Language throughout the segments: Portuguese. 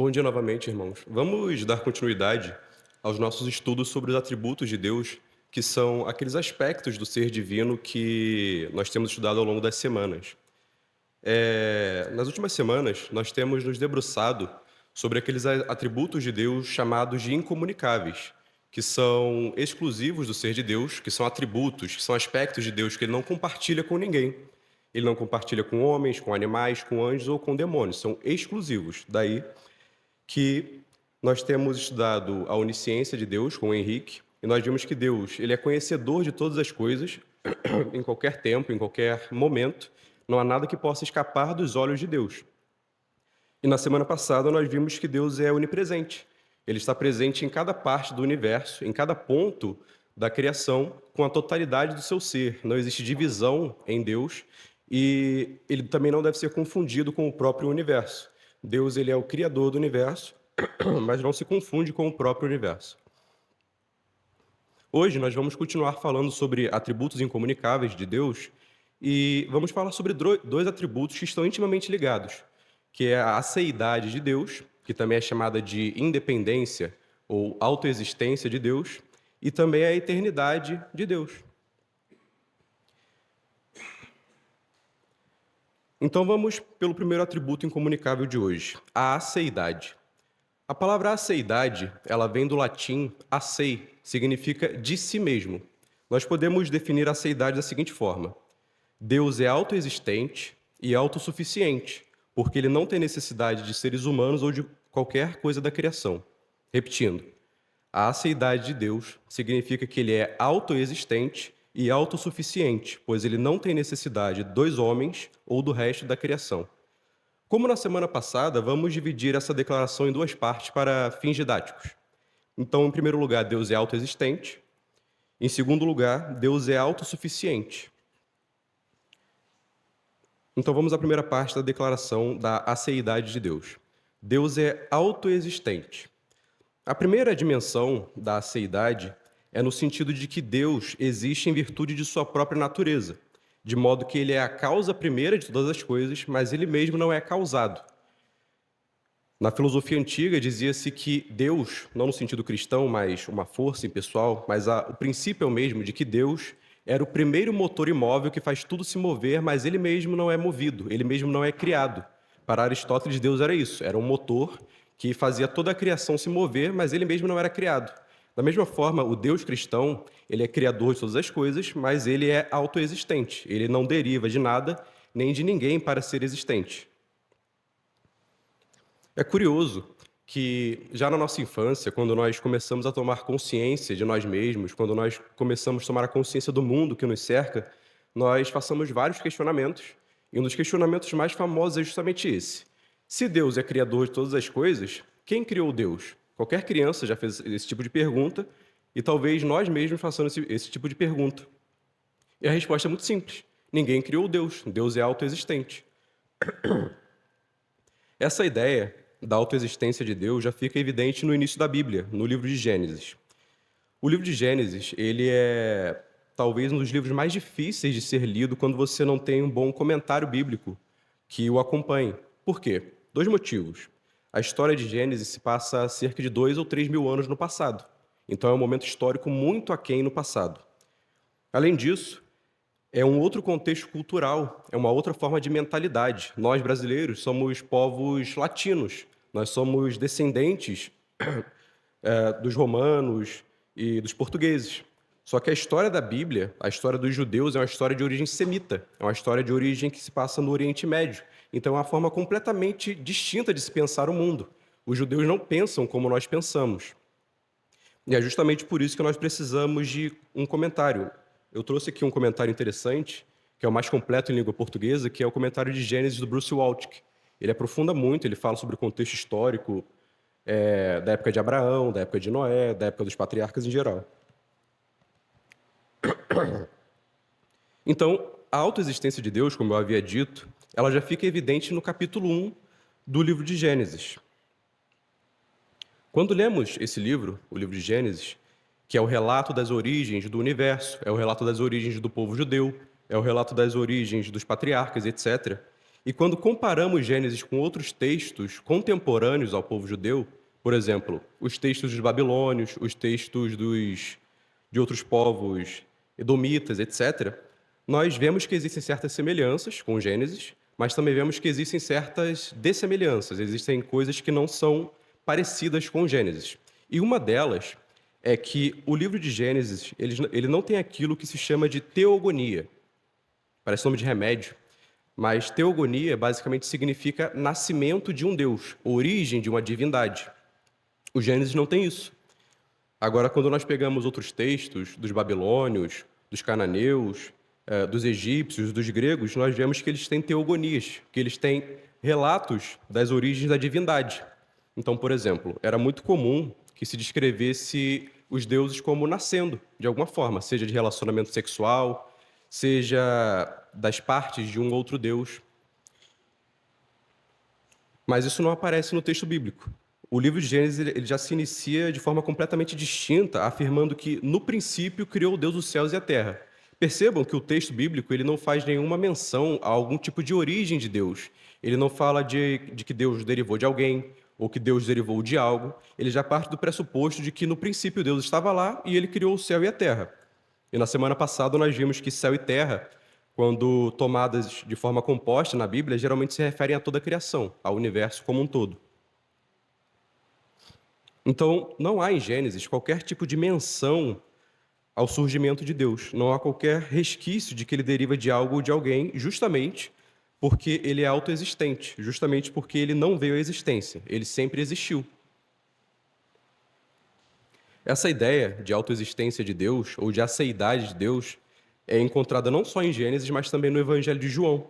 Bom dia novamente, irmãos. Vamos dar continuidade aos nossos estudos sobre os atributos de Deus, que são aqueles aspectos do ser divino que nós temos estudado ao longo das semanas. Nas últimas semanas, nós temos nos debruçado sobre aqueles atributos de Deus chamados de incomunicáveis, que são exclusivos do ser de Deus, que são atributos, que são aspectos de Deus que ele não compartilha com ninguém. Ele não compartilha com homens, com animais, com anjos ou com demônios, são exclusivos. Daí que nós temos estudado a onisciência de Deus com o Henrique, e nós vimos que Deus, ele é conhecedor de todas as coisas, em qualquer tempo, em qualquer momento, não há nada que possa escapar dos olhos de Deus. E na semana passada nós vimos que Deus é onipresente. Ele está presente em cada parte do universo, em cada ponto da criação, com a totalidade do seu ser. Não existe divisão em Deus e ele também não deve ser confundido com o próprio universo. Deus, ele é o criador do universo, mas não se confunde com o próprio universo. Hoje nós vamos continuar falando sobre atributos incomunicáveis de Deus e vamos falar sobre dois atributos que estão intimamente ligados, que é a aceidade de Deus, que também é chamada de independência ou autoexistência de Deus, e também a eternidade de Deus. Então vamos pelo primeiro atributo incomunicável de hoje, a aceidade. A palavra aceidade, ela vem do latim acei, significa de si mesmo. Nós podemos definir a aceidade da seguinte forma: Deus é autoexistente e autossuficiente, porque ele não tem necessidade de seres humanos ou de qualquer coisa da criação. Repetindo, a aceidade de Deus significa que ele é autoexistente e autossuficiente, pois ele não tem necessidade dos homens ou do resto da criação. Como na semana passada, vamos dividir essa declaração em duas partes para fins didáticos. Então, em primeiro lugar, Deus é autoexistente. Em segundo lugar, Deus é autossuficiente. Então, vamos à primeira parte da declaração da aceidade de Deus. Deus é autoexistente. A primeira dimensão da aceidade é no sentido de que Deus existe em virtude de sua própria natureza, de modo que ele é a causa primeira de todas as coisas, mas ele mesmo não é causado. Na filosofia antiga dizia-se que Deus, não no sentido cristão, mas uma força impessoal, mas o princípio é o mesmo de que Deus era o primeiro motor imóvel que faz tudo se mover, mas ele mesmo não é movido, ele mesmo não é criado. Para Aristóteles, Deus era isso, era um motor que fazia toda a criação se mover, mas ele mesmo não era criado. Da mesma forma, o Deus cristão, ele é criador de todas as coisas, mas ele é autoexistente. Ele não deriva de nada nem de ninguém para ser existente. É curioso que já na nossa infância, quando nós começamos a tomar consciência de nós mesmos, quando nós começamos a tomar a consciência do mundo que nos cerca, nós façamos vários questionamentos, e um dos questionamentos mais famosos é justamente esse: se Deus é criador de todas as coisas, quem criou Deus? Qualquer criança já fez esse tipo de pergunta, e talvez nós mesmos façamos esse tipo de pergunta. E a resposta é muito simples: ninguém criou Deus, Deus é autoexistente. Essa ideia da autoexistência de Deus já fica evidente no início da Bíblia, no livro de Gênesis. O livro de Gênesis, ele é talvez um dos livros mais difíceis de ser lido quando você não tem um bom comentário bíblico que o acompanhe. Por quê? Dois motivos. A história de Gênesis se passa cerca de 2 ou 3 mil anos no passado. Então é um momento histórico muito aquém no passado. Além disso, é um outro contexto cultural, é uma outra forma de mentalidade. Nós, brasileiros, somos povos latinos. Nós somos descendentes dos romanos e dos portugueses. Só que a história da Bíblia, a história dos judeus, é uma história de origem semita, é uma história de origem que se passa no Oriente Médio. Então é uma forma completamente distinta de se pensar o mundo. Os judeus não pensam como nós pensamos. E é justamente por isso que nós precisamos de um comentário. Eu trouxe aqui um comentário interessante, que é o mais completo em língua portuguesa, que é o comentário de Gênesis do Bruce Waltke. Ele aprofunda muito, ele fala sobre o contexto histórico da época de Abraão, da época de Noé, da época dos patriarcas em geral. Então, a autoexistência de Deus, como eu havia dito, ela já fica evidente no capítulo 1 do livro de Gênesis. Quando lemos esse livro, o livro de Gênesis, que é o relato das origens do universo, é o relato das origens do povo judeu, é o relato das origens dos patriarcas, etc., E quando comparamos Gênesis com outros textos contemporâneos ao povo judeu, por exemplo, os textos dos babilônios, os textos de outros povos edomitas, etc., nós vemos que existem certas semelhanças com Gênesis, mas também vemos que existem certas dessemelhanças, existem coisas que não são parecidas com Gênesis. E uma delas é que o livro de Gênesis, ele não tem aquilo que se chama de teogonia. Parece nome de remédio, mas teogonia basicamente significa nascimento de um Deus, origem de uma divindade. O Gênesis não tem isso. Agora, quando nós pegamos outros textos dos babilônios, dos cananeus, dos egípcios, dos gregos, nós vemos que eles têm teogonias, que eles têm relatos das origens da divindade. Então, por exemplo, era muito comum que se descrevesse os deuses como nascendo, de alguma forma, seja de relacionamento sexual, seja das partes de um outro deus. Mas isso não aparece no texto bíblico. O livro de Gênesis ele já se inicia de forma completamente distinta, afirmando que, no princípio, criou Deus os céus e a terra. Percebam que o texto bíblico ele não faz nenhuma menção a algum tipo de origem de Deus. Ele não fala de que Deus derivou de alguém ou que Deus derivou de algo. Ele já parte do pressuposto de que, no princípio, Deus estava lá e ele criou o céu e a terra. E na semana passada nós vimos que céu e terra, quando tomadas de forma composta na Bíblia, geralmente se referem a toda a criação, ao universo como um todo. Então, não há em Gênesis qualquer tipo de menção ao surgimento de Deus. Não há qualquer resquício de que ele deriva de algo ou de alguém, justamente porque ele é autoexistente, justamente porque ele não veio à existência, ele sempre existiu. Essa ideia de autoexistência de Deus, ou de aceidade de Deus, é encontrada não só em Gênesis, mas também no Evangelho de João.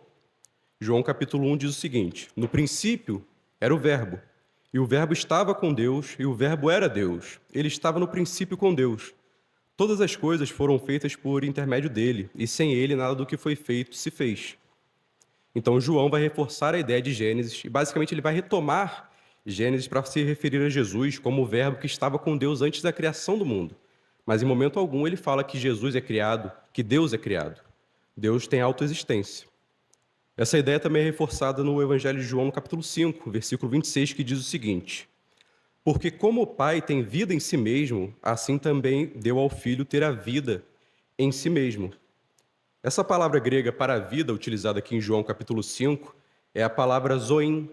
João capítulo 1 diz o seguinte: no princípio era o Verbo, e o Verbo estava com Deus, e o Verbo era Deus. Ele estava no princípio com Deus. Todas as coisas foram feitas por intermédio dele, e sem ele nada do que foi feito se fez. Então João vai reforçar a ideia de Gênesis, e basicamente ele vai retomar Gênesis para se referir a Jesus como o Verbo que estava com Deus antes da criação do mundo. Mas em momento algum ele fala que Jesus é criado, que Deus é criado. Deus tem autoexistência. Essa ideia também é reforçada no Evangelho de João, no capítulo 5, versículo 26, que diz o seguinte: porque como o Pai tem vida em si mesmo, assim também deu ao Filho ter a vida em si mesmo. Essa palavra grega para vida, utilizada aqui em João capítulo 5, é a palavra zoin,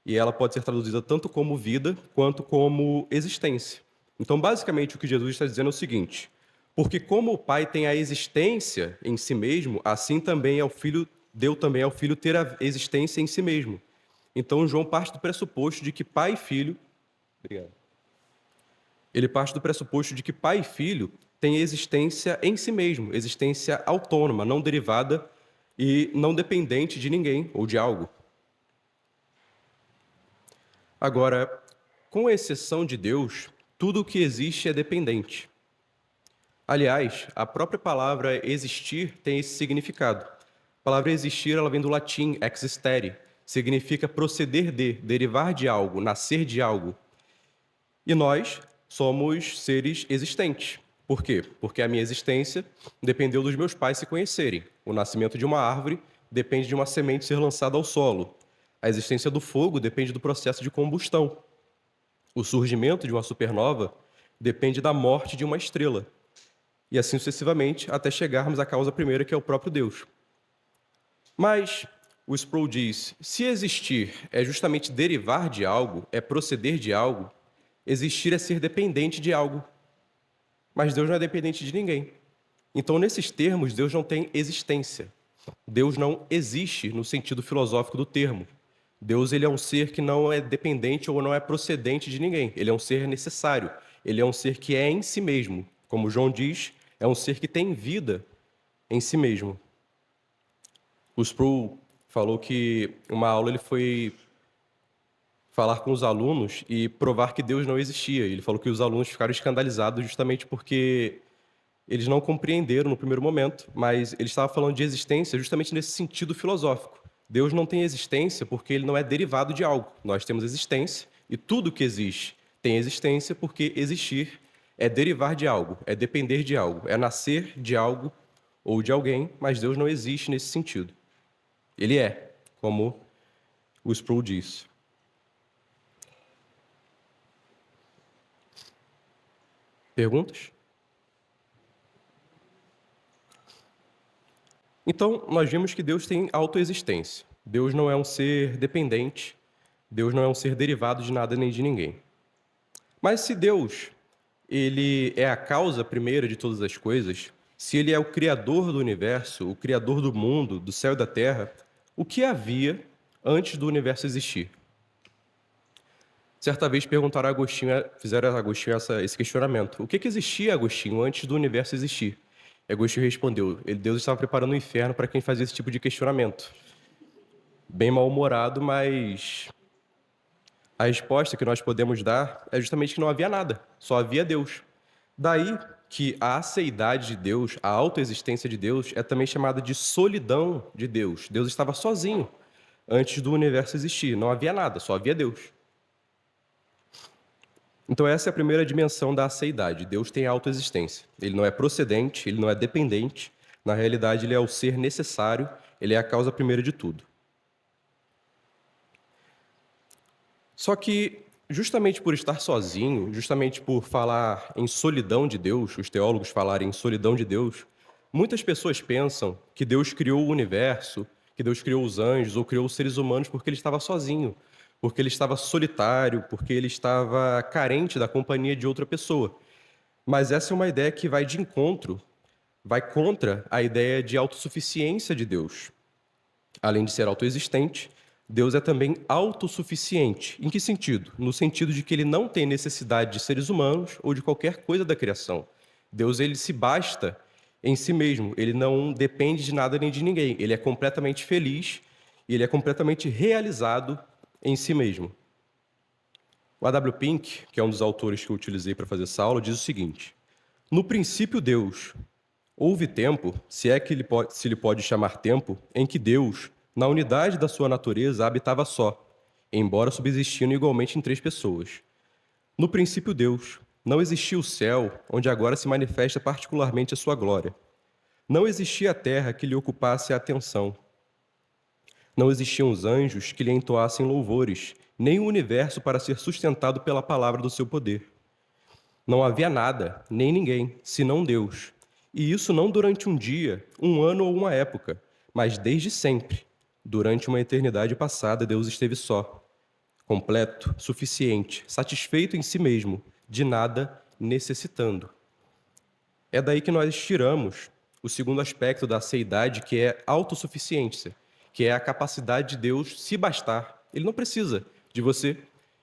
e ela pode ser traduzida tanto como vida quanto como existência. Então, basicamente, o que Jesus está dizendo é o seguinte: porque como o Pai tem a existência em si mesmo, assim também ao Filho deu também ao Filho ter a existência em si mesmo. Então, João parte do pressuposto de que Pai e Filho... Obrigado. Ele parte do pressuposto de que Pai e Filho têm existência em si mesmo, existência autônoma, não derivada e não dependente de ninguém ou de algo. Agora, com exceção de Deus, tudo o que existe é dependente. Aliás, a própria palavra existir tem esse significado. A palavra existir ela vem do latim existere, significa proceder de, derivar de algo, nascer de algo. E nós somos seres existentes. Por quê? Porque a minha existência dependeu dos meus pais se conhecerem. O nascimento de uma árvore depende de uma semente ser lançada ao solo. A existência do fogo depende do processo de combustão. O surgimento de uma supernova depende da morte de uma estrela. E assim sucessivamente, até chegarmos à causa primeira, que é o próprio Deus. Mas o Sproul diz: se existir é justamente derivar de algo, é proceder de algo, existir é ser dependente de algo. Mas Deus não é dependente de ninguém. Então, nesses termos, Deus não tem existência. Deus não existe no sentido filosófico do termo. Deus ele é um ser que não é dependente ou não é procedente de ninguém. Ele é um ser necessário. Ele é um ser que é em si mesmo. Como João diz, é um ser que tem vida em si mesmo. O Sproul falou que uma aula ele foi falar com os alunos e provar que Deus não existia. Ele falou que os alunos ficaram escandalizados justamente porque eles não compreenderam no primeiro momento, mas ele estava falando de existência justamente nesse sentido filosófico. Deus não tem existência porque ele não é derivado de algo. Nós temos existência e tudo que existe tem existência porque existir é derivar de algo, é depender de algo, é nascer de algo ou de alguém, mas Deus não existe nesse sentido. Ele é, como o Sproul diz. Perguntas? Então, nós vimos que Deus tem autoexistência. Deus não é um ser dependente, Deus não é um ser derivado de nada nem de ninguém. Mas se Deus, ele é a causa primeira de todas as coisas, se ele é o criador do universo, o criador do mundo, do céu e da terra, o que havia antes do universo existir? Certa vez perguntaram a Agostinho, fizeram a Agostinho esse questionamento. O que existia, Agostinho, antes do universo existir? E Agostinho respondeu, Deus estava preparando o inferno para quem fazia esse tipo de questionamento. Bem mal-humorado, mas a resposta que nós podemos dar é justamente que não havia nada, só havia Deus. Daí que a aceidade de Deus, a autoexistência de Deus, é também chamada de solidão de Deus. Deus estava sozinho antes do universo existir, não havia nada, só havia Deus. Então essa é a primeira dimensão da aceidade. Deus tem autoexistência. Ele não é procedente, ele não é dependente. Na realidade, ele é o ser necessário, ele é a causa primeira de tudo. Só que, justamente por estar sozinho, justamente por falar em solidão de Deus, os teólogos falarem em solidão de Deus, muitas pessoas pensam que Deus criou o universo, que Deus criou os anjos ou criou os seres humanos porque ele estava sozinho, porque ele estava solitário, porque ele estava carente da companhia de outra pessoa. Mas essa é uma ideia que vai de encontro, vai contra a ideia de autossuficiência de Deus. Além de ser autoexistente, Deus é também autossuficiente. Em que sentido? No sentido de que ele não tem necessidade de seres humanos ou de qualquer coisa da criação. Deus, ele se basta em si mesmo, ele não depende de nada nem de ninguém. Ele é completamente feliz e ele é completamente realizado em si mesmo. O A.W. Pink, que é um dos autores que eu utilizei para fazer essa aula, diz o seguinte: no princípio, Deus. Houve tempo, se é que se lhe pode chamar tempo, em que Deus, na unidade da sua natureza, habitava só, embora subsistindo igualmente em três pessoas. No princípio, Deus. Não existia o céu, onde agora se manifesta particularmente a sua glória. Não existia a terra que lhe ocupasse a atenção. Não existiam os anjos que lhe entoassem louvores, nem o universo para ser sustentado pela palavra do seu poder. Não havia nada, nem ninguém, senão Deus. E isso não durante um dia, um ano ou uma época, mas desde sempre. Durante uma eternidade passada, Deus esteve só, completo, suficiente, satisfeito em si mesmo, de nada necessitando. É daí que nós tiramos o segundo aspecto da aceidade, que é autossuficiência, que é a capacidade de Deus se bastar. Ele não precisa de você,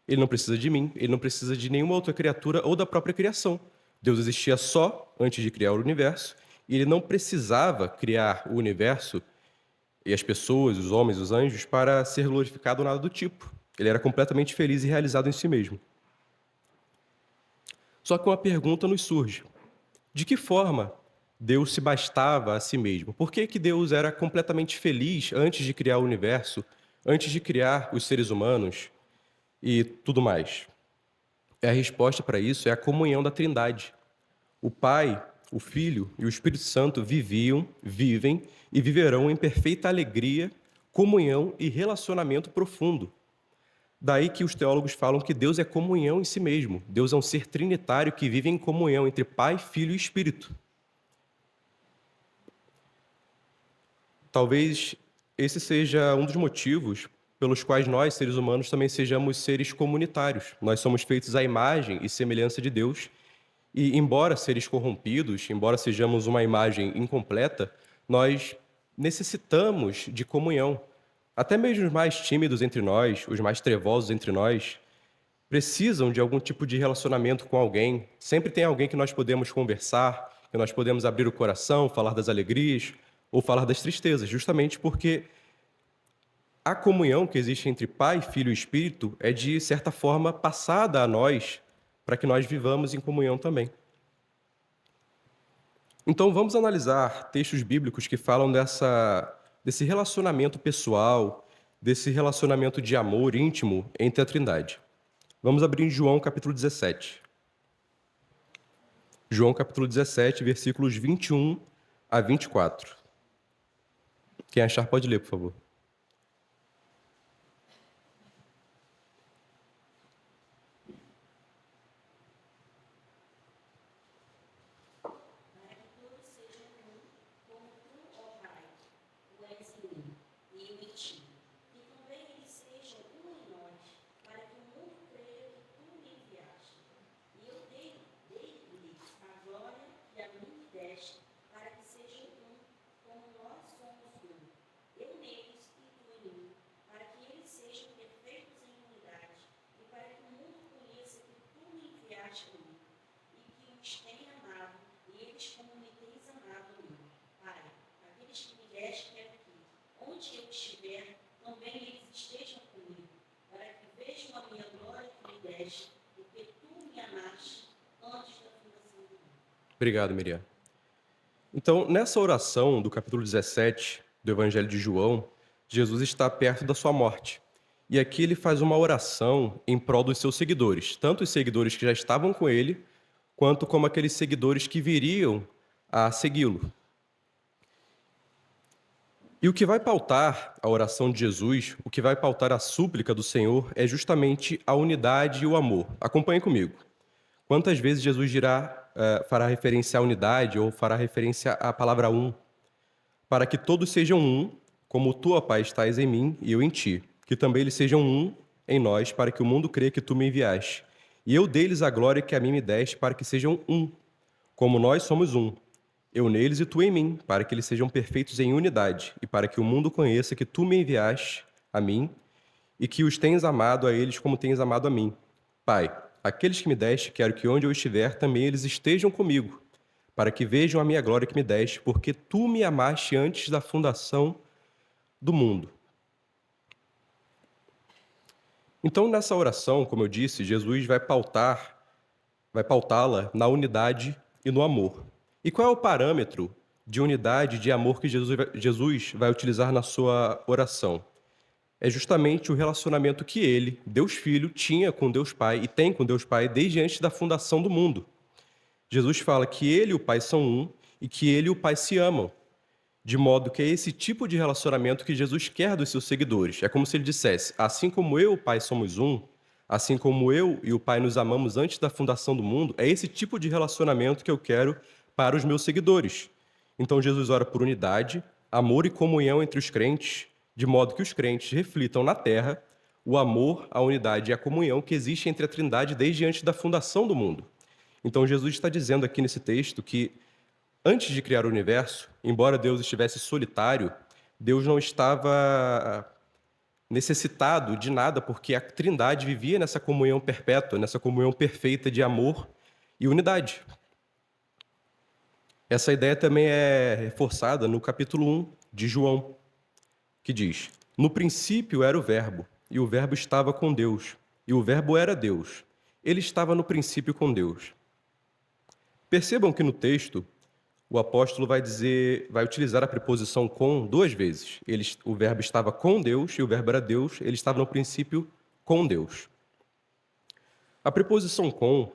ele não precisa de mim, ele não precisa de nenhuma outra criatura ou da própria criação. Deus existia só antes de criar o universo, e ele não precisava criar o universo e as pessoas, os homens, os anjos, para ser glorificado ou nada do tipo. Ele era completamente feliz e realizado em si mesmo. Só que uma pergunta nos surge: de que forma Deus se bastava a si mesmo? Por que que Deus era completamente feliz antes de criar o universo, antes de criar os seres humanos e tudo mais? A resposta para isso é a comunhão da Trindade. O Pai, o Filho e o Espírito Santo viviam, vivem e viverão em perfeita alegria, comunhão e relacionamento profundo. Daí que os teólogos falam que Deus é comunhão em si mesmo. Deus é um ser trinitário que vive em comunhão entre Pai, Filho e Espírito. Talvez esse seja um dos motivos pelos quais nós, seres humanos, também sejamos seres comunitários. Nós somos feitos à imagem e semelhança de Deus, e embora seres corrompidos, embora sejamos uma imagem incompleta, nós necessitamos de comunhão. Até mesmo os mais tímidos entre nós, os mais trevosos entre nós, precisam de algum tipo de relacionamento com alguém. Sempre tem alguém que nós podemos conversar, que nós podemos abrir o coração, falar das alegrias ou falar das tristezas, justamente porque a comunhão que existe entre Pai, Filho e Espírito é, de certa forma, passada a nós, para que nós vivamos em comunhão também. Então, vamos analisar textos bíblicos que falam desse relacionamento pessoal, desse relacionamento de amor íntimo entre a Trindade. Vamos abrir em João capítulo 17. João capítulo 17, versículos 21 a 24. Quem achar pode ler, por favor. estarás comigo, e que os tenha amado, e eles como me tens amado a mim. Pai, aqueles que me deste quero que, onde eu estiver, também eles estejam comigo, para que vejam a minha glória que me deste, porque tu me amaste antes da fundação do mundo. Obrigado, Miriam. Então, nessa oração do capítulo 17 do Evangelho de João, Jesus está perto da sua morte. E aqui ele faz uma oração em prol dos seus seguidores, tanto os seguidores que já estavam com ele, quanto como aqueles seguidores que viriam a segui-lo. E o que vai pautar a oração de Jesus, o que vai pautar a súplica do Senhor, é justamente a unidade e o amor. Acompanhe comigo. Quantas vezes Jesus fará referência à unidade ou fará referência à palavra um? Para que todos sejam um, como tu, ó Pai, estás em mim e eu em ti. Que também eles sejam um em nós, para que o mundo creia que tu me enviaste. E eu dei-lhes a glória que a mim me deste, para que sejam um, como nós somos um. Eu neles e tu em mim, para que eles sejam perfeitos em unidade, e para que o mundo conheça que tu me enviaste a mim, e que os tens amado a eles como tens amado a mim. Pai, aqueles que me deste, quero que onde eu estiver, também eles estejam comigo, para que vejam a minha glória que me deste, porque tu me amaste antes da fundação do mundo. Então, nessa oração, como eu disse, Jesus vai pautá-la na unidade e no amor. E qual é o parâmetro de unidade e de amor que Jesus vai utilizar na sua oração? É justamente o relacionamento que ele, Deus Filho, tinha com Deus Pai e tem com Deus Pai desde antes da fundação do mundo. Jesus fala que ele e o Pai são um e que ele e o Pai se amam, de modo que é esse tipo de relacionamento que Jesus quer dos seus seguidores. É como se ele dissesse: assim como eu e o Pai somos um, assim como eu e o Pai nos amamos antes da fundação do mundo, é esse tipo de relacionamento que eu quero para os meus seguidores. Então Jesus ora por unidade, amor e comunhão entre os crentes, de modo que os crentes reflitam na terra o amor, a unidade e a comunhão que existe entre a Trindade desde antes da fundação do mundo. Então Jesus está dizendo aqui nesse texto que antes de criar o universo, embora Deus estivesse solitário, Deus não estava necessitado de nada, porque a Trindade vivia nessa comunhão perpétua, nessa comunhão perfeita de amor e unidade. Essa ideia também é reforçada no capítulo 1 de João, que diz: no princípio era o Verbo, e o Verbo estava com Deus, e o Verbo era Deus. Ele estava no princípio com Deus. Percebam que no texto o apóstolo vai utilizar a preposição com duas vezes. O verbo estava com Deus e o verbo era Deus, ele estava no princípio com Deus. A preposição com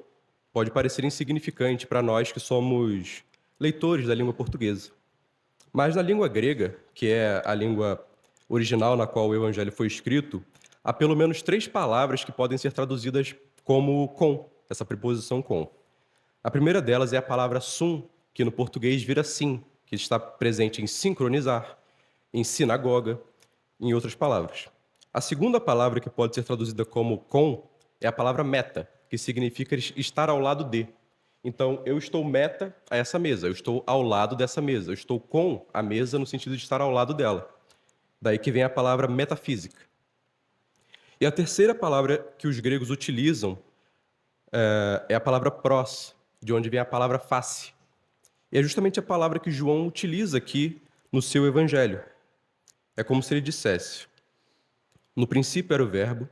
pode parecer insignificante para nós que somos leitores da língua portuguesa. Mas na língua grega, que é a língua original na qual o evangelho foi escrito, há pelo menos 3 palavras que podem ser traduzidas como com, essa preposição com. A primeira delas é a palavra sum, que no português vira sim, que está presente em sincronizar, em sinagoga, em outras palavras. A segunda palavra que pode ser traduzida como com é a palavra meta, que significa estar ao lado de. Então, eu estou meta a essa mesa, eu estou ao lado dessa mesa, eu estou com a mesa no sentido de estar ao lado dela. Daí que vem a palavra metafísica. E a terceira palavra que os gregos utilizam é a palavra pros, de onde vem a palavra face. E é justamente a palavra que João utiliza aqui no seu evangelho. É como se ele dissesse: no princípio era o Verbo,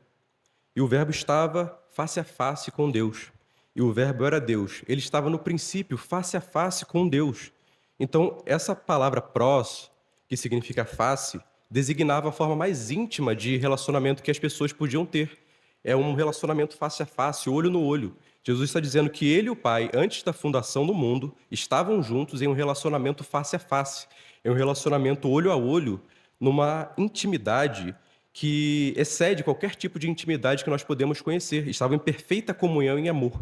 e o Verbo estava face a face com Deus. E o Verbo era Deus. Ele estava no princípio face a face com Deus. Então, essa palavra pros, que significa face, designava a forma mais íntima de relacionamento que as pessoas podiam ter. É um relacionamento face a face, olho no olho. Jesus está dizendo que ele e o Pai, antes da fundação do mundo, estavam juntos em um relacionamento face a face, em um relacionamento olho a olho, numa intimidade que excede qualquer tipo de intimidade que nós podemos conhecer. Estavam em perfeita comunhão e amor.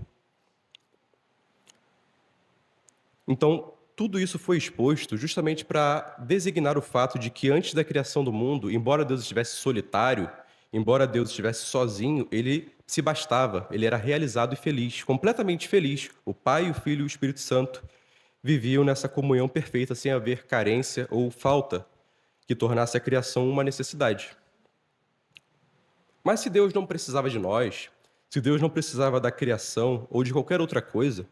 Então, tudo isso foi exposto justamente para designar o fato de que antes da criação do mundo, embora Deus estivesse solitário, embora Deus estivesse sozinho, ele se bastava, ele era realizado e feliz, completamente feliz. O Pai, o Filho e o Espírito Santo viviam nessa comunhão perfeita, sem haver carência ou falta que tornasse a criação uma necessidade. Mas se Deus não precisava de nós, Se Deus não precisava da criação ou de qualquer outra coisa,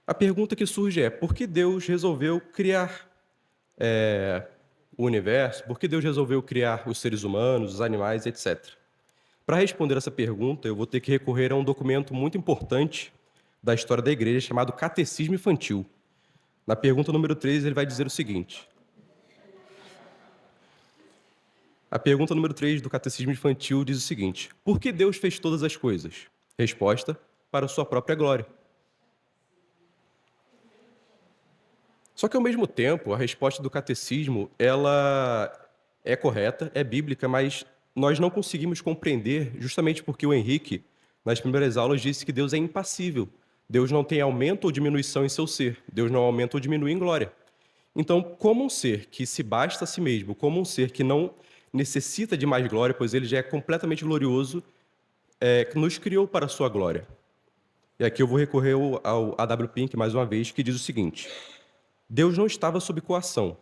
a pergunta que surge é: por que Deus resolveu criar o universo? Por que Deus resolveu criar os seres humanos, os animais, etc? Para responder essa pergunta, eu vou ter que recorrer a um documento muito importante da história da igreja chamado Catecismo Infantil. Na pergunta número 3, ele vai dizer o seguinte: a pergunta número 3 do Catecismo Infantil diz o seguinte: por que Deus fez todas as coisas? Resposta: para sua própria glória. Só que, ao mesmo tempo, a resposta do catecismo, ela é correta, é bíblica, mas nós não conseguimos compreender, justamente porque o Henrique, nas primeiras aulas, disse que Deus é impassível. Deus não tem aumento ou diminuição em seu ser. Deus não aumenta ou diminui em glória. Então, como um ser que se basta a si mesmo, como um ser que não necessita de mais glória, pois ele já é completamente glorioso, que nos criou para a sua glória. E aqui eu vou recorrer ao A.W. Pink mais uma vez, que diz o seguinte: Deus não estava sob coação,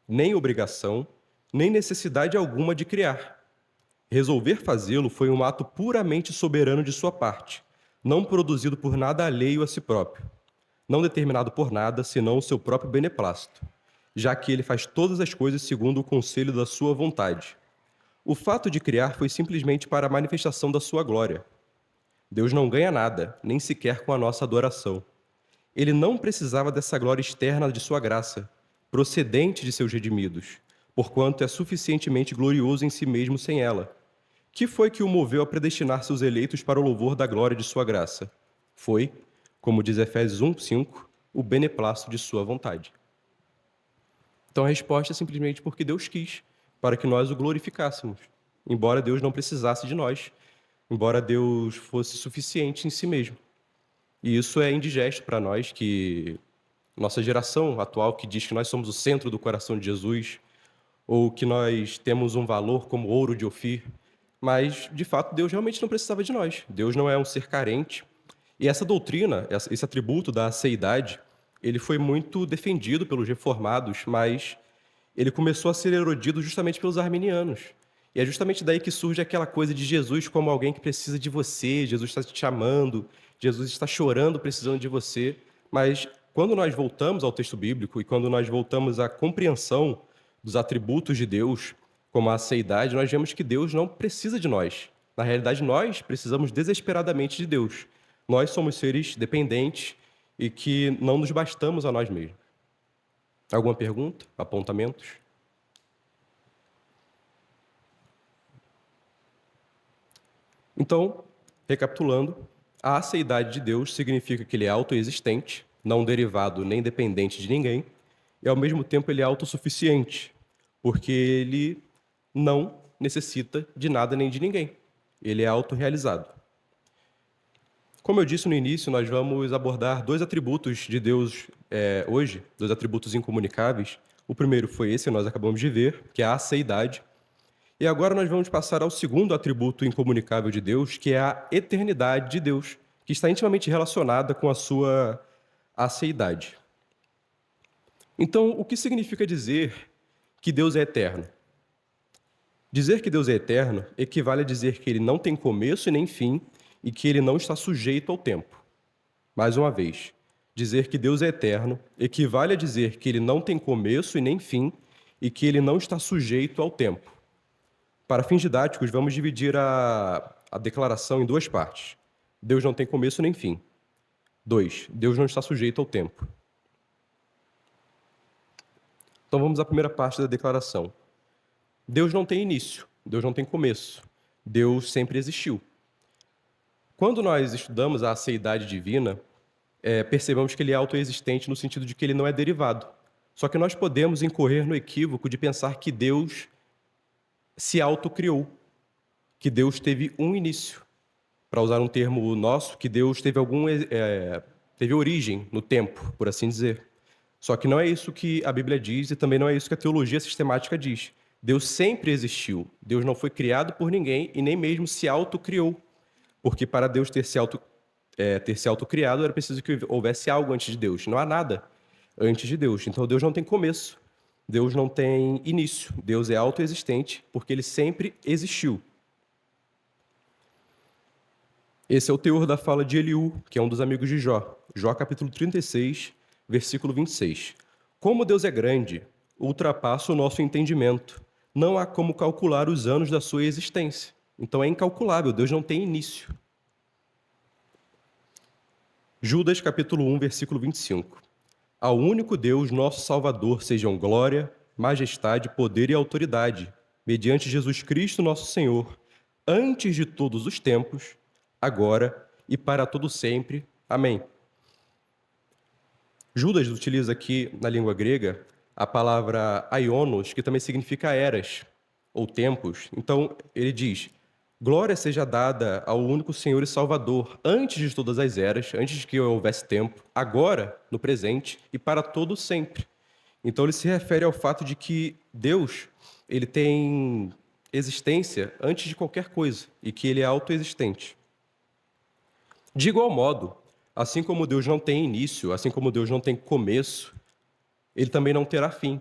nem obrigação, nem necessidade alguma de criar. Resolver fazê-lo foi um ato puramente soberano de sua parte, não produzido por nada alheio a si próprio, não determinado por nada senão o seu próprio beneplácito, já que ele faz todas as coisas segundo o conselho da sua vontade. O fato de criar foi simplesmente para a manifestação da sua glória. Deus não ganha nada, nem sequer com a nossa adoração. Ele não precisava dessa glória externa de sua graça, procedente de seus redimidos, porquanto é suficientemente glorioso em si mesmo sem ela. Que foi que o moveu a predestinar seus eleitos para o louvor da glória de sua graça? Foi, como diz Efésios 1:5, o beneplácito de sua vontade. Então a resposta é simplesmente porque Deus quis, para que nós o glorificássemos, embora Deus não precisasse de nós, embora Deus fosse suficiente em si mesmo. E isso é indigesto para nós, que nossa geração atual, que diz que nós somos o centro do coração de Jesus, ou que nós temos um valor como ouro de Ofir, mas, de fato, Deus realmente não precisava de nós. Deus não é um ser carente. E essa doutrina, esse atributo da aceidade, ele foi muito defendido pelos reformados, mas ele começou a ser erodido justamente pelos arminianos. E é justamente daí que surge aquela coisa de Jesus como alguém que precisa de você, Jesus está te chamando, Jesus está chorando precisando de você. Mas quando nós voltamos ao texto bíblico e quando nós voltamos à compreensão dos atributos de Deus, como a aceidade, nós vemos que Deus não precisa de nós. Na realidade, nós precisamos desesperadamente de Deus. Nós somos seres dependentes e que não nos bastamos a nós mesmos. Alguma pergunta? Apontamentos? Então, recapitulando, a aceidade de Deus significa que ele é autoexistente, não derivado nem dependente de ninguém, e ao mesmo tempo ele é autossuficiente, porque ele não necessita de nada nem de ninguém. Ele é autorrealizado. Como eu disse no início, nós vamos abordar dois atributos de Deus hoje, dois atributos incomunicáveis. O primeiro foi esse que nós acabamos de ver, que é a aceidade. E agora nós vamos passar ao segundo atributo incomunicável de Deus, que é a eternidade de Deus, que está intimamente relacionada com a sua aceidade. Então, o que significa dizer que Deus é eterno? Dizer que Deus é eterno equivale a dizer que ele não tem começo e nem fim e que ele não está sujeito ao tempo. Mais uma vez, dizer que Deus é eterno equivale a dizer que ele não tem começo e nem fim e que ele não está sujeito ao tempo. Para fins didáticos, vamos dividir a declaração em duas partes. Deus não tem começo nem fim. 2. Deus não está sujeito ao tempo. Então vamos à primeira parte da declaração. Deus não tem início, Deus não tem começo. Deus sempre existiu. Quando nós estudamos a aceidade divina, percebemos que ele é autoexistente no sentido de que ele não é derivado. Só que nós podemos incorrer no equívoco de pensar que Deus se autocriou, que Deus teve um início. Para usar um termo nosso, que Deus teve teve origem no tempo, por assim dizer. Só que não é isso que a Bíblia diz e também não é isso que a teologia sistemática diz. Deus sempre existiu. Deus não foi criado por ninguém e nem mesmo se autocriou. Porque para Deus ter se autocriado, era preciso que houvesse algo antes de Deus. Não há nada antes de Deus. Então Deus não tem começo. Deus não tem início. Deus é autoexistente porque ele sempre existiu. Esse é o teor da fala de Eliú, que é um dos amigos de Jó. Jó capítulo 36, versículo 26. Como Deus é grande, ultrapassa o nosso entendimento. Não há como calcular os anos da sua existência. Então é incalculável, Deus não tem início. Judas capítulo 1, versículo 25. Ao único Deus, nosso Salvador, sejam glória, majestade, poder e autoridade, mediante Jesus Cristo, nosso Senhor, antes de todos os tempos, agora e para todo sempre. Amém. Judas utiliza aqui na língua grega a palavra aionos, que também significa eras ou tempos. Então ele diz: glória seja dada ao único Senhor e Salvador, antes de todas as eras, antes de que houvesse tempo, agora, no presente e para todo sempre. Então ele se refere ao fato de que Deus, ele tem existência antes de qualquer coisa e que ele é autoexistente. De igual modo, assim como Deus não tem início, assim como Deus não tem começo, ele também não terá fim.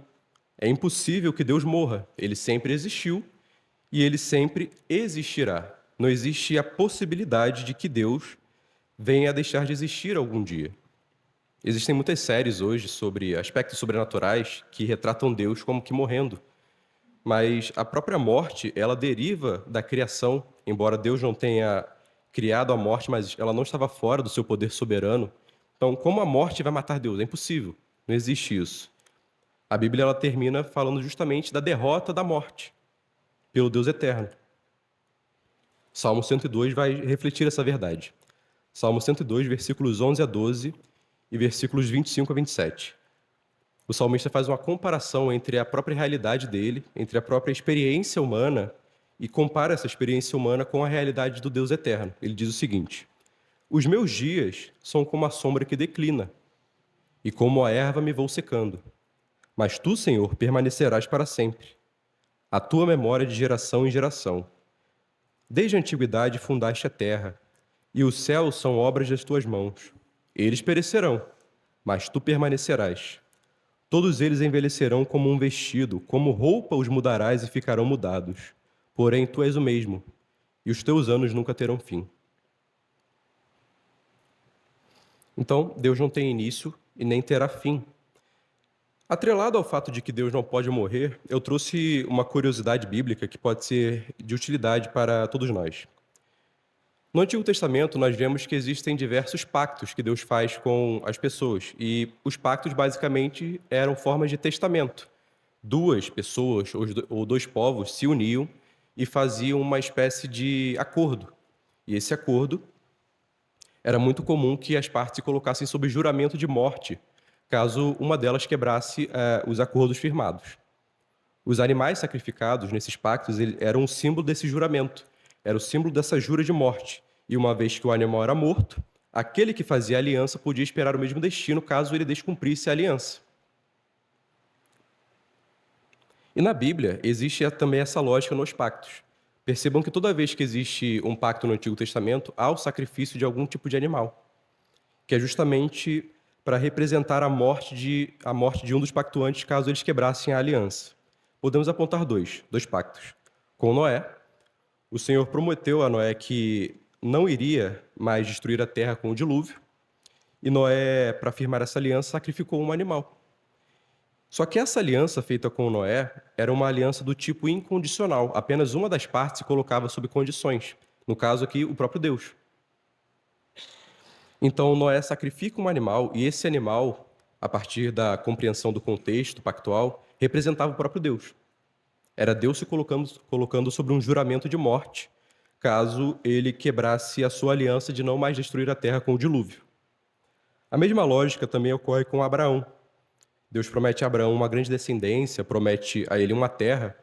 É impossível que Deus morra. Ele sempre existiu e ele sempre existirá. Não existe a possibilidade de que Deus venha a deixar de existir algum dia. Existem muitas séries hoje sobre aspectos sobrenaturais que retratam Deus como que morrendo. Mas a própria morte, ela deriva da criação, embora Deus não tenha criado a morte, mas ela não estava fora do seu poder soberano. Então, como a morte vai matar Deus? É impossível. Não existe isso. A Bíblia ela termina falando justamente da derrota da morte pelo Deus eterno. Salmo 102 vai refletir essa verdade. Salmo 102, versículos 11 a 12 e versículos 25 a 27. O salmista faz uma comparação entre a própria realidade dele, entre a própria experiência humana, e compara essa experiência humana com a realidade do Deus eterno. Ele diz o seguinte: os meus dias são como a sombra que declina, e como a erva me vou secando. Mas tu, Senhor, permanecerás para sempre. A tua memória de geração em geração. Desde a antiguidade fundaste a terra, e os céus são obras das tuas mãos. Eles perecerão, mas tu permanecerás. Todos eles envelhecerão como um vestido, como roupa os mudarás e ficarão mudados. Porém, tu és o mesmo, e os teus anos nunca terão fim. Então, Deus não tem início e nem terá fim. Atrelado ao fato de que Deus não pode morrer, eu trouxe uma curiosidade bíblica que pode ser de utilidade para todos nós. No Antigo Testamento, nós vemos que existem diversos pactos que Deus faz com as pessoas, e os pactos basicamente eram formas de testamento. Duas pessoas ou dois povos se uniam e faziam uma espécie de acordo. E esse acordo era muito comum que as partes se colocassem sob juramento de morte, caso uma delas quebrasse os acordos firmados. Os animais sacrificados nesses pactos eram um símbolo desse juramento, era o símbolo dessa jura de morte. E uma vez que o animal era morto, aquele que fazia a aliança podia esperar o mesmo destino caso ele descumprisse a aliança. E na Bíblia existe também essa lógica nos pactos. Percebam que toda vez que existe um pacto no Antigo Testamento, há o sacrifício de algum tipo de animal, que é justamente para representar a morte de um dos pactuantes caso eles quebrassem a aliança. Podemos apontar dois pactos. Com Noé, o Senhor prometeu a Noé que não iria mais destruir a terra com o dilúvio, e Noé, para firmar essa aliança, sacrificou um animal. Só que essa aliança feita com Noé era uma aliança do tipo incondicional. Apenas uma das partes se colocava sob condições. No caso aqui, o próprio Deus. Então Noé sacrifica um animal e esse animal, a partir da compreensão do contexto pactual, representava o próprio Deus. Era Deus se colocando sobre um juramento de morte, caso ele quebrasse a sua aliança de não mais destruir a terra com o dilúvio. A mesma lógica também ocorre com Abraão. Deus promete a Abraão uma grande descendência, promete a ele uma terra,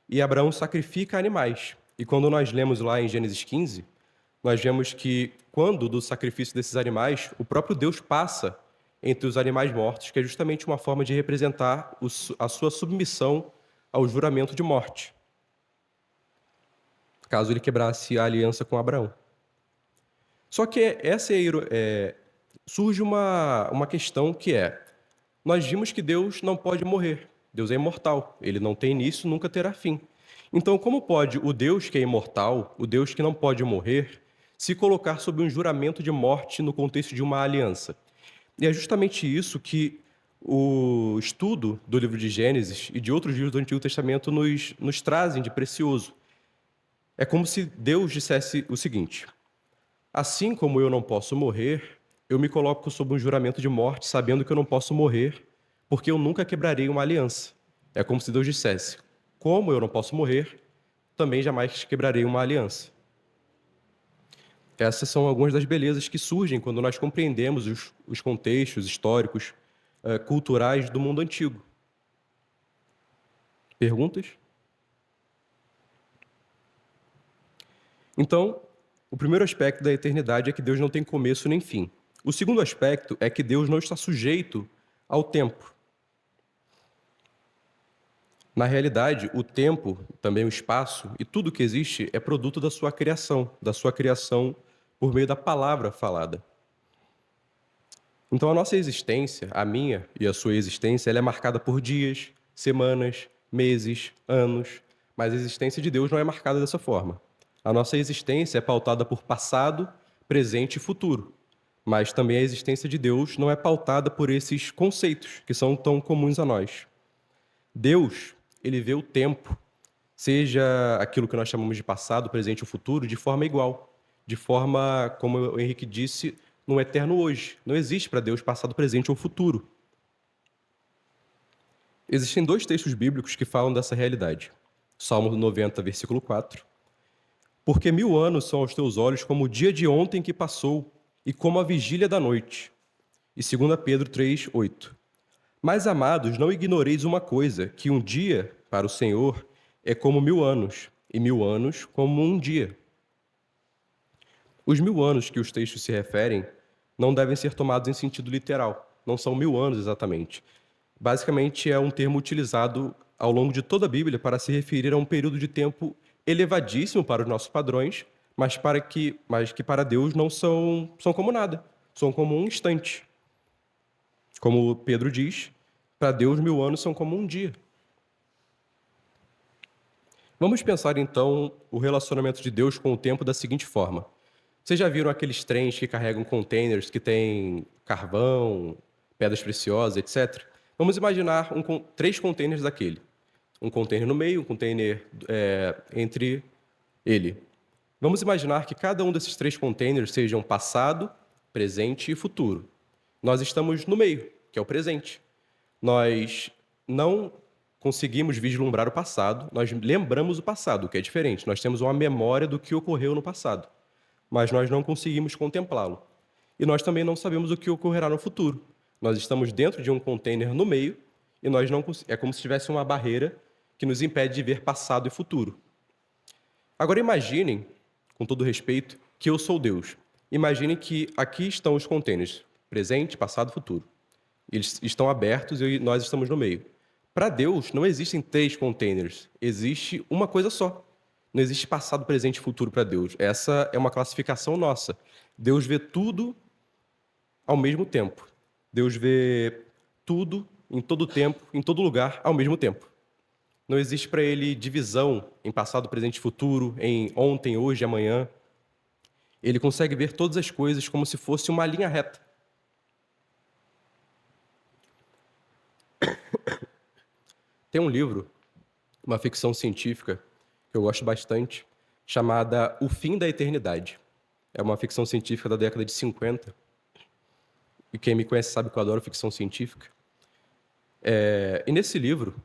e Abraão sacrifica animais. E quando nós lemos lá em Gênesis 15, nós vemos que, quando do sacrifício desses animais, o próprio Deus passa entre os animais mortos, que é justamente uma forma de representar a sua submissão ao juramento de morte, caso ele quebrasse a aliança com Abraão. Só que surge uma questão que é: nós vimos que Deus não pode morrer. Deus é imortal. Ele não tem início, nunca terá fim. Então, como pode o Deus que é imortal, o Deus que não pode morrer, se colocar sob um juramento de morte no contexto de uma aliança. E é justamente isso que o estudo do livro de Gênesis e de outros livros do Antigo Testamento nos trazem de precioso. É como se Deus dissesse o seguinte: assim como eu não posso morrer, eu me coloco sob um juramento de morte, sabendo que eu não posso morrer, porque eu nunca quebrarei uma aliança. É como se Deus dissesse: como eu não posso morrer, também jamais quebrarei uma aliança. Essas são algumas das belezas que surgem quando nós compreendemos os contextos históricos, culturais do mundo antigo. Perguntas? Então, o primeiro aspecto da eternidade é que Deus não tem começo nem fim. O segundo aspecto é que Deus não está sujeito ao tempo. Na realidade, o tempo, também o espaço e tudo que existe é produto da sua criação por meio da palavra falada. Então, a nossa existência, a minha e a sua existência, ela é marcada por dias, semanas, meses, anos, mas a existência de Deus não é marcada dessa forma. A nossa existência é pautada por passado, presente e futuro, mas também a existência de Deus não é pautada por esses conceitos que são tão comuns a nós. Deus, ele vê o tempo, seja aquilo que nós chamamos de passado, presente ou futuro, de forma igual, de forma, como o Henrique disse, no eterno hoje. Não existe para Deus passado, presente ou futuro. Existem dois textos bíblicos que falam dessa realidade. Salmo 90, versículo 4. Porque 1000 anos são aos teus olhos como o dia de ontem que passou e como a vigília da noite. E 2 Pedro 3, 8. Mas, amados, não ignoreis uma coisa, que um dia, para o Senhor, é como 1000 anos, e 1000 anos como um dia. Os 1000 anos que os textos se referem não devem ser tomados em sentido literal. Não são 1000 anos exatamente. Basicamente, é um termo utilizado ao longo de toda a Bíblia para se referir a um período de tempo elevadíssimo para os nossos padrões, mas que para Deus não são como nada. São como um instante. Como Pedro diz, para Deus 1000 anos são como um dia. Vamos pensar então o relacionamento de Deus com o tempo da seguinte forma. Vocês já viram aqueles trens que carregam containers que têm carvão, pedras preciosas, etc? Vamos imaginar 3 containers daquele. Um container no meio, um container entre ele. Vamos imaginar que cada um desses 3 containers sejam passado, presente e futuro. Nós estamos no meio, que é o presente. Nós não conseguimos vislumbrar o passado, nós lembramos o passado, o que é diferente. Nós temos uma memória do que ocorreu no passado, mas nós não conseguimos contemplá-lo. E nós também não sabemos o que ocorrerá no futuro. Nós estamos dentro de um container no meio e nós não é como se tivesse uma barreira que nos impede de ver passado e futuro. Agora imaginem, com todo respeito, que eu sou Deus. Imaginem que aqui estão os containers, presente, passado e futuro. Eles estão abertos e nós estamos no meio. Para Deus, não existem 3 containers, existe uma coisa só. Não existe passado, presente e futuro para Deus. Essa é uma classificação nossa. Deus vê tudo ao mesmo tempo. Deus vê tudo, em todo tempo, em todo lugar, ao mesmo tempo. Não existe para ele divisão em passado, presente e futuro, em ontem, hoje e amanhã. Ele consegue ver todas as coisas como se fosse uma linha reta. Tem um livro, uma ficção científica, que eu gosto bastante, chamada O Fim da Eternidade. É uma ficção científica da década de 50. E quem me conhece sabe que eu adoro ficção científica. E nesse livro,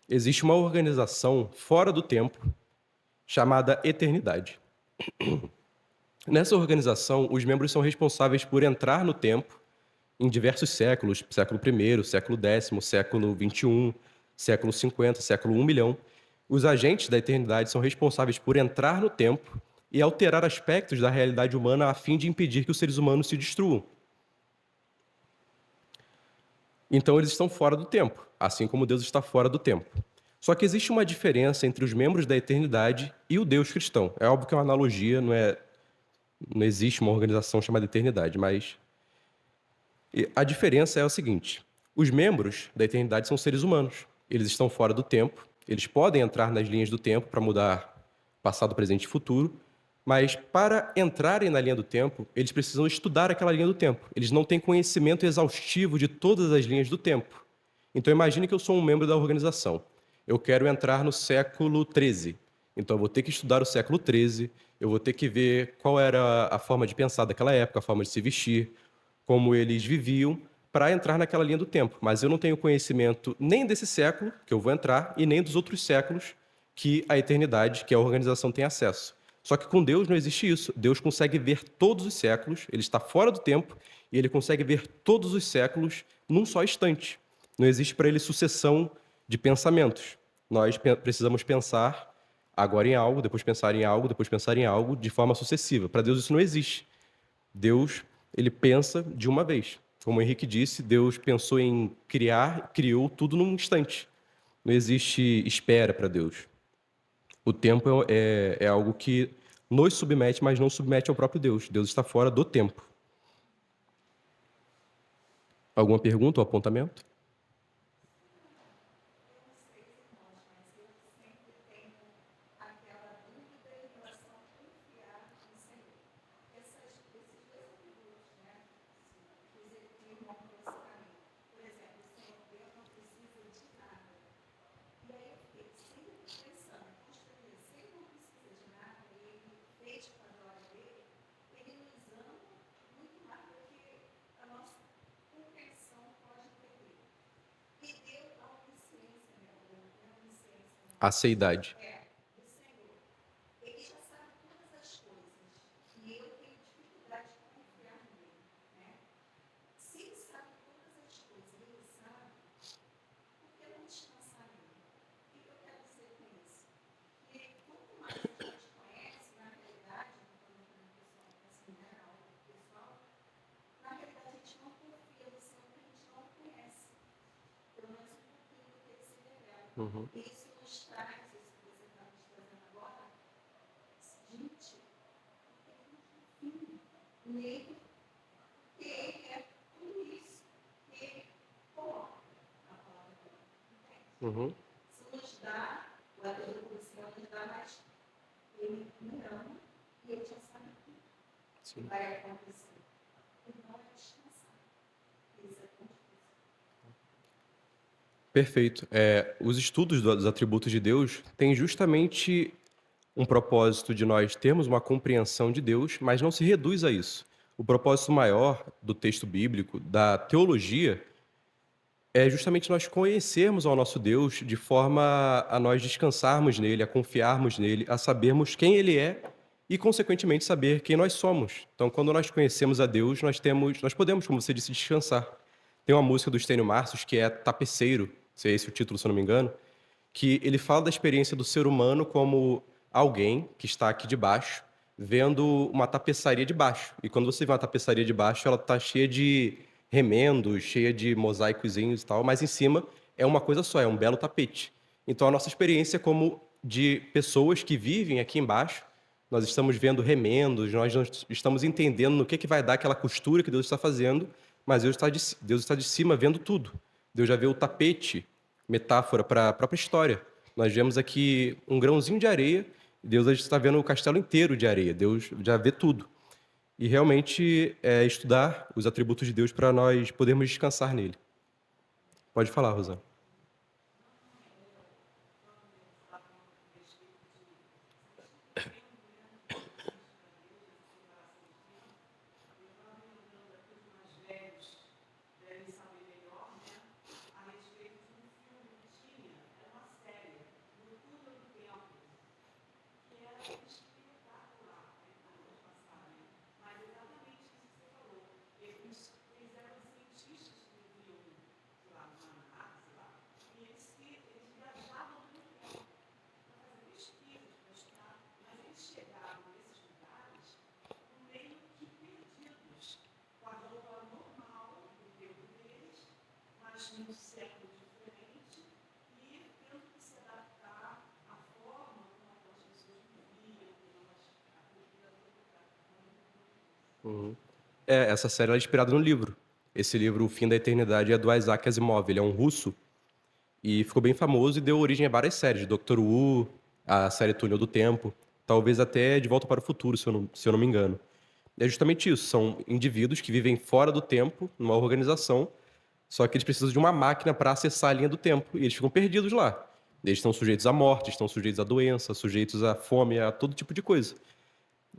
existe uma organização fora do tempo chamada Eternidade. Nessa organização, os membros são responsáveis por entrar no tempo em diversos séculos, século I, século X, século XXI, século 50, século 1 milhão. Os agentes da eternidade são responsáveis por entrar no tempo e alterar aspectos da realidade humana a fim de impedir que os seres humanos se destruam. Então eles estão fora do tempo, assim como Deus está fora do tempo. Só que existe uma diferença entre os membros da eternidade e o Deus cristão. É óbvio que é uma analogia, não existe uma organização chamada eternidade, mas a diferença é o seguinte: os membros da eternidade são seres humanos. Eles estão fora do tempo, eles podem entrar nas linhas do tempo para mudar passado, presente e futuro, Mas para entrarem na linha do tempo, eles precisam estudar aquela linha do tempo. Eles não têm conhecimento exaustivo de todas as linhas do tempo. Então imagine que eu sou um membro da organização. Eu quero entrar no século XIII. Então eu vou ter que estudar o século XIII, eu vou ter que ver qual era a forma de pensar daquela época, a forma de se vestir, como eles viviam, para entrar naquela linha do tempo. Mas eu não tenho conhecimento nem desse século que eu vou entrar e nem dos outros séculos que a eternidade, que a organização tem acesso. Só que com Deus não existe isso. Deus consegue ver todos os séculos, ele está fora do tempo e ele consegue ver todos os séculos num só instante. Não existe para ele sucessão de pensamentos. Nós precisamos pensar agora em algo, depois pensar em algo, depois pensar em algo de forma sucessiva. Para Deus isso não existe. Deus, ele pensa de uma vez. Como o Henrique disse, Deus pensou em criar, criou tudo num instante. Não existe espera para Deus. O tempo é algo que nos submete, mas não submete ao próprio Deus. Deus está fora do tempo. Alguma pergunta ou apontamento? A idade. Uhum. Uhum. Sim. Perfeito. Os estudos dos atributos de Deus têm justamente um propósito de nós termos uma compreensão de Deus, mas não se reduz a isso. O propósito maior do texto bíblico, da teologia, é justamente nós conhecermos ao nosso Deus de forma a nós descansarmos nele, a confiarmos nele, a sabermos quem ele é e, consequentemente, saber quem nós somos. Então, quando nós conhecemos a Deus, nós podemos, como você disse, descansar. Tem uma música do Estênio Marços que é Tapeceiro, se é esse o título, se eu não me engano, que ele fala da experiência do ser humano como alguém que está aqui de baixo, vendo uma tapeçaria de baixo. E quando você vê uma tapeçaria de baixo, ela está cheia de remendos, cheia de mosaicozinhos e tal, mas em cima é uma coisa só, é um belo tapete. Então a nossa experiência é como de pessoas que vivem aqui embaixo, nós estamos vendo remendos, nós não estamos entendendo no que vai dar aquela costura que Deus está fazendo, mas Deus está de cima vendo tudo. Deus já vê o tapete, metáfora para a própria história. Nós vemos aqui um grãozinho de areia, Deus está vendo o castelo inteiro de areia, Deus já vê tudo. E realmente estudar os atributos de Deus para nós podermos descansar nele. Pode falar, Rosana. Uhum. Essa série ela é inspirada no livro. Esse livro, O Fim da Eternidade, é do Isaac Asimov. Ele é um russo e ficou bem famoso e deu origem a várias séries. Doctor Who, a série Túnel do Tempo. talvez até De Volta para o Futuro, se eu não me engano. É justamente isso, são indivíduos que vivem fora do tempo, numa organização, só que eles precisam de uma máquina para acessar a linha do tempo e eles ficam perdidos lá. Eles estão sujeitos à morte, estão sujeitos à doença, sujeitos à fome, a todo tipo de coisa.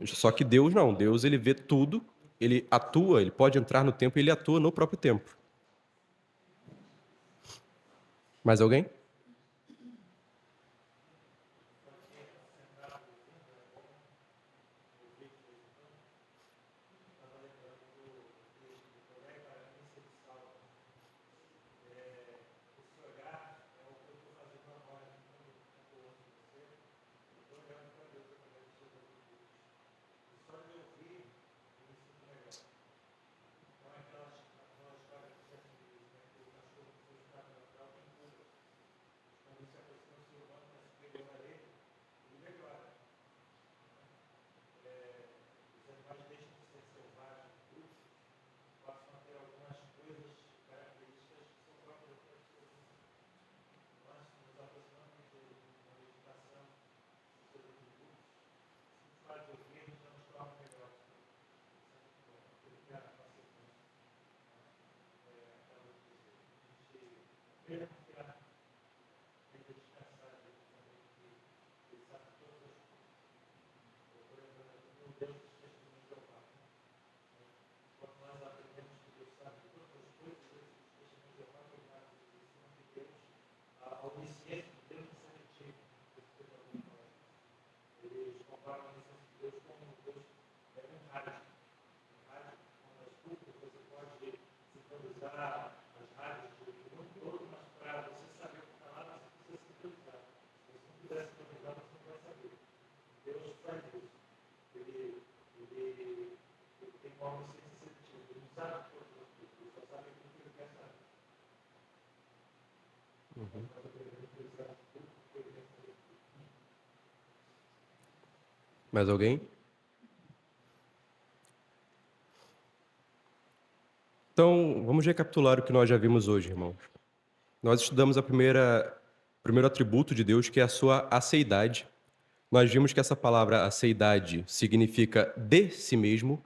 Só que Deus não, Deus ele vê tudo, ele atua, ele pode entrar no tempo e ele atua no próprio tempo. Mais alguém? Mais alguém? Então, vamos recapitular o que nós já vimos hoje, irmãos. Nós estudamos o primeiro atributo de Deus, que é a sua aceidade. Nós vimos que essa palavra aceidade significa de si mesmo,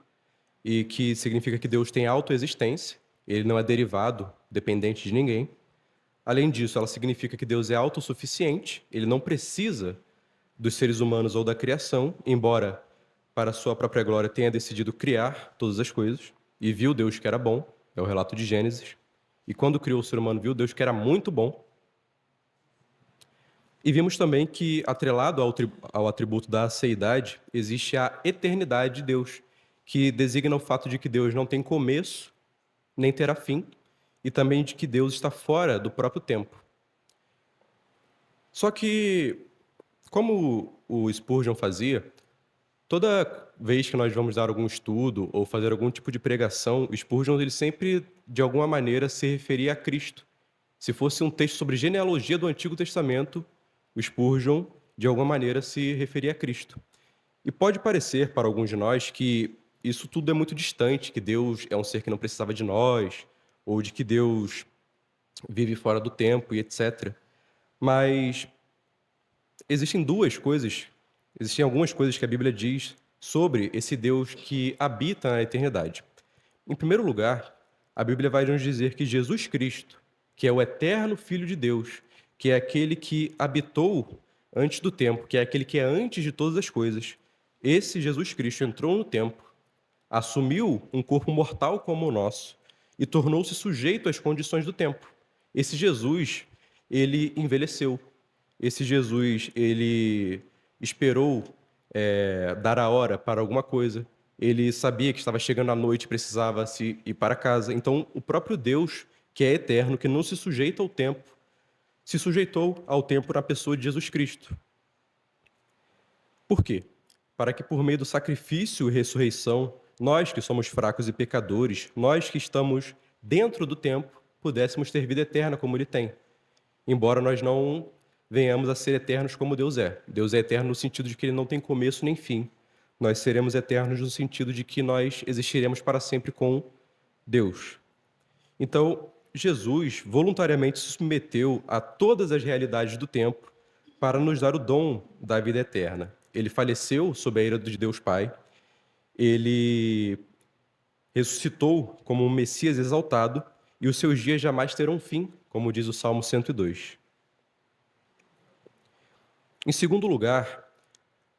e que significa que Deus tem autoexistência, ele não é derivado, dependente de ninguém. Além disso, ela significa que Deus é autossuficiente, ele não precisa dos seres humanos ou da criação, embora para sua própria glória tenha decidido criar todas as coisas, e viu Deus que era bom, é o relato de Gênesis. E quando criou o ser humano, viu Deus que era muito bom. E vimos também que, atrelado ao atributo da aceidade, existe a eternidade de Deus, que designa o fato de que Deus não tem começo, nem terá fim, e também de que Deus está fora do próprio tempo. Só que, como o Spurgeon fazia, toda vez que nós vamos dar algum estudo ou fazer algum tipo de pregação, o Spurgeon ele sempre, de alguma maneira, se referia a Cristo. Se fosse um texto sobre genealogia do Antigo Testamento, o Spurgeon, de alguma maneira, se referia a Cristo. E pode parecer, para alguns de nós, que isso tudo é muito distante, que Deus é um ser que não precisava de nós, ou de que Deus vive fora do tempo e etc. Mas existem algumas coisas que a Bíblia diz sobre esse Deus que habita na eternidade. Em primeiro lugar, a Bíblia vai nos dizer que Jesus Cristo, que é o eterno Filho de Deus, que é aquele que habitou antes do tempo, que é aquele que é antes de todas as coisas, esse Jesus Cristo entrou no tempo, assumiu um corpo mortal como o nosso e tornou-se sujeito às condições do tempo. Esse Jesus, ele envelheceu. Esse Jesus, ele esperou dar a hora para alguma coisa. Ele sabia que estava chegando a noite e precisava se ir para casa. Então, o próprio Deus, que é eterno, que não se sujeita ao tempo, se sujeitou ao tempo na pessoa de Jesus Cristo. Por quê? Para que por meio do sacrifício e ressurreição, nós que somos fracos e pecadores, nós que estamos dentro do tempo, pudéssemos ter vida eterna como Ele tem. Embora nós não venhamos a ser eternos como Deus é. Deus é eterno no sentido de que Ele não tem começo nem fim. Nós seremos eternos no sentido de que nós existiremos para sempre com Deus. Então, Jesus voluntariamente se submeteu a todas as realidades do tempo para nos dar o dom da vida eterna. ele faleceu sob a ira de Deus Pai, ele ressuscitou como um Messias exaltado e os seus dias jamais terão fim, como diz o Salmo 102. Em segundo lugar,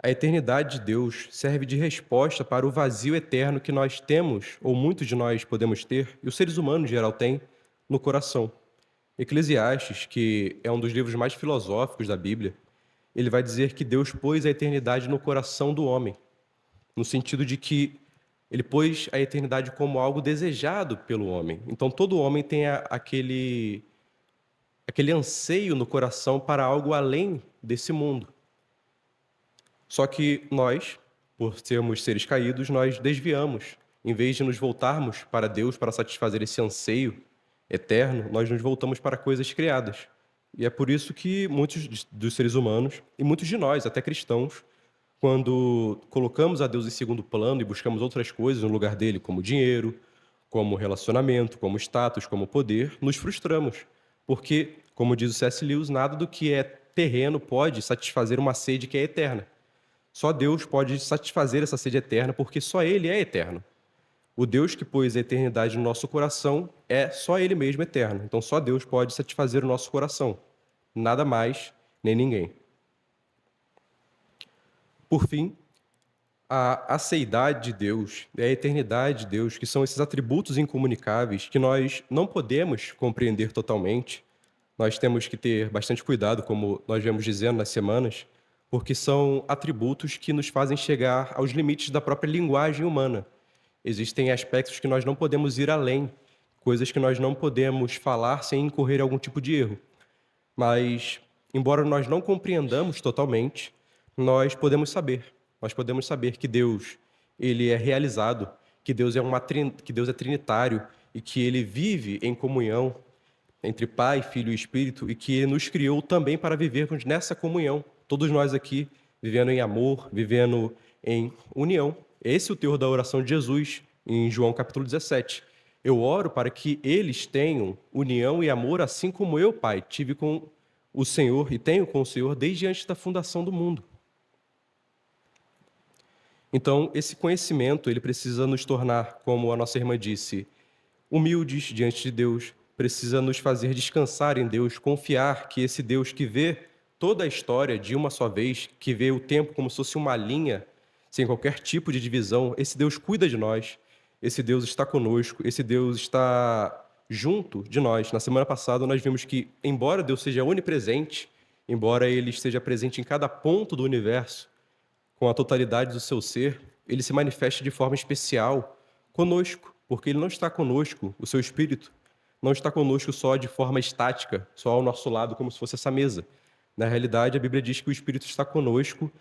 a eternidade de Deus serve de resposta para o vazio eterno que nós temos, ou muitos de nós podemos ter, e os seres humanos em geral têm, no coração. Eclesiastes, que é um dos livros mais filosóficos da Bíblia, ele vai dizer que Deus pôs a eternidade no coração do homem, no sentido de que ele pôs a eternidade como algo desejado pelo homem. Então todo homem tem aquele anseio no coração para algo além desse mundo. Só que nós, por sermos seres caídos, nós desviamos. Em vez de nos voltarmos para Deus para satisfazer esse anseio eterno, nós nos voltamos para coisas criadas. E é por isso que muitos dos seres humanos, e muitos de nós, até cristãos, quando colocamos a Deus em segundo plano e buscamos outras coisas no lugar dele, como dinheiro, como relacionamento, como status, como poder, nos frustramos. Porque, como diz o C.S. Lewis, nada do que é terreno pode satisfazer uma sede que é eterna. Só Deus pode satisfazer essa sede eterna, porque só Ele é eterno. O Deus que pôs a eternidade no nosso coração é só Ele mesmo eterno. Então só Deus pode satisfazer o nosso coração. Nada mais, nem ninguém. Por fim, a aceidade de Deus e a eternidade de Deus, que são esses atributos incomunicáveis que nós não podemos compreender totalmente. Nós temos que ter bastante cuidado, como nós viemos dizendo nas semanas, porque são atributos que nos fazem chegar aos limites da própria linguagem humana. Existem aspectos que nós não podemos ir além, coisas que nós não podemos falar sem incorrer em algum tipo de erro. Mas, embora nós não compreendamos totalmente, nós podemos saber. Nós podemos saber que Deus, ele é realizado, que Deus é trinitário e que ele vive em comunhão entre Pai, Filho e Espírito, e que Ele nos criou também para vivermos nessa comunhão. Todos nós aqui vivendo em amor, vivendo em união. Esse é o teor da oração de Jesus em João capítulo 17. Eu oro para que eles tenham união e amor, assim como eu, Pai, tive com o Senhor e tenho com o Senhor desde antes da fundação do mundo. Então, esse conhecimento, ele precisa nos tornar, como a nossa irmã disse, humildes diante de Deus, precisa nos fazer descansar em Deus, confiar que esse Deus que vê toda a história de uma só vez, que vê o tempo como se fosse uma linha, sem qualquer tipo de divisão, esse Deus cuida de nós, esse Deus está conosco, esse Deus está junto de nós. Na semana passada nós vimos que, embora Deus seja onipresente, embora Ele esteja presente em cada ponto do universo, com a totalidade do seu ser, Ele se manifesta de forma especial conosco, porque Ele não está conosco, o seu Espírito, não está conosco só de forma estática, só ao nosso lado, como se fosse essa mesa. Na realidade, a Bíblia diz que o Espírito está conosco,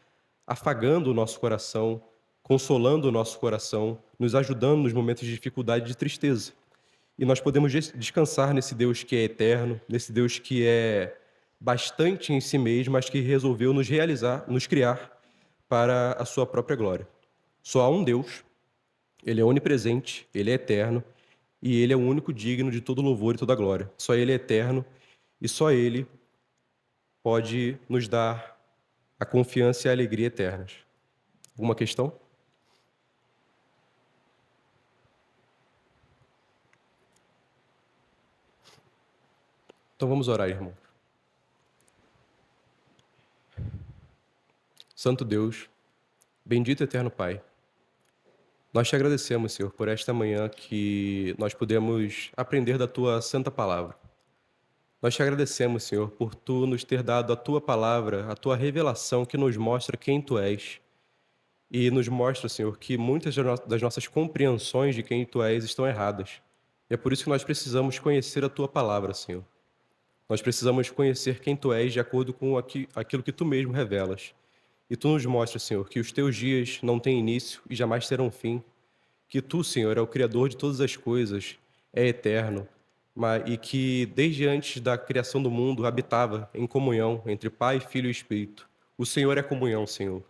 afagando o nosso coração, consolando o nosso coração, nos ajudando nos momentos de dificuldade e de tristeza. E nós podemos descansar nesse Deus que é eterno, nesse Deus que é bastante em si mesmo, mas que resolveu nos realizar, nos criar para a sua própria glória. Só há um Deus, Ele é onipresente, Ele é eterno, e Ele é o único digno de todo louvor e toda glória. Só Ele é eterno e só Ele pode nos dar a confiança e a alegria eternas. Alguma questão? Então vamos orar, irmão. Santo Deus, bendito eterno Pai, nós te agradecemos, Senhor, por esta manhã que nós podemos aprender da Tua santa palavra. Nós te agradecemos, Senhor, por Tu nos ter dado a Tua palavra, a Tua revelação que nos mostra quem Tu és. E nos mostra, Senhor, que muitas das nossas compreensões de quem Tu és estão erradas. E é por isso que nós precisamos conhecer a Tua palavra, Senhor. Nós precisamos conhecer quem Tu és de acordo com aquilo que Tu mesmo revelas. E Tu nos mostra, Senhor, que os Teus dias não têm início e jamais terão fim. Que Tu, Senhor, é o Criador de todas as coisas, é eterno, e que desde antes da criação do mundo habitava em comunhão entre Pai, Filho e Espírito. O Senhor é comunhão, Senhor.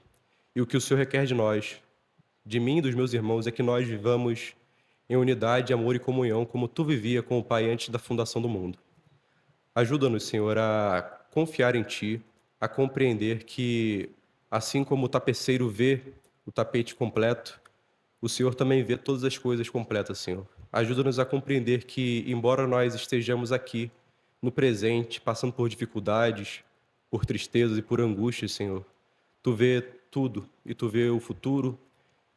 E o que o Senhor requer de nós, de mim e dos meus irmãos, é que nós vivamos em unidade, amor e comunhão, como Tu vivia com o Pai antes da fundação do mundo. Ajuda-nos, Senhor, a confiar em Ti, a compreender que Assim como o tapeceiro vê o tapete completo, o Senhor também vê todas as coisas completas, Senhor. Ajuda-nos a compreender que, embora nós estejamos aqui, no presente, passando por dificuldades, por tristezas e por angústias, Senhor, Tu vê tudo e Tu vê o futuro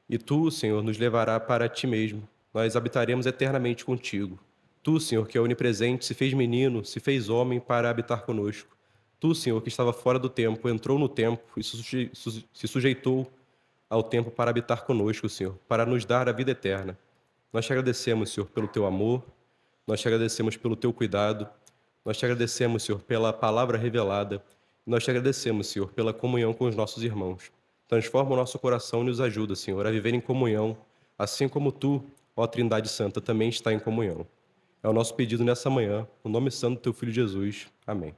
e Tu, Senhor, nos levará para Ti mesmo. Nós habitaremos eternamente contigo. Tu, Senhor, que é onipresente, se fez menino, se fez homem para habitar conosco. Tu, Senhor, que estava fora do tempo, entrou no tempo e se sujeitou ao tempo para habitar conosco, Senhor, para nos dar a vida eterna. Nós te agradecemos, Senhor, pelo teu amor, nós te agradecemos pelo teu cuidado, nós te agradecemos, Senhor, pela palavra revelada, nós te agradecemos, Senhor, pela comunhão com os nossos irmãos. Transforma o nosso coração e nos ajuda, Senhor, a viver em comunhão, assim como tu, ó Trindade Santa, também está em comunhão. É o nosso pedido nessa manhã, no nome santo do teu Filho Jesus. Amém.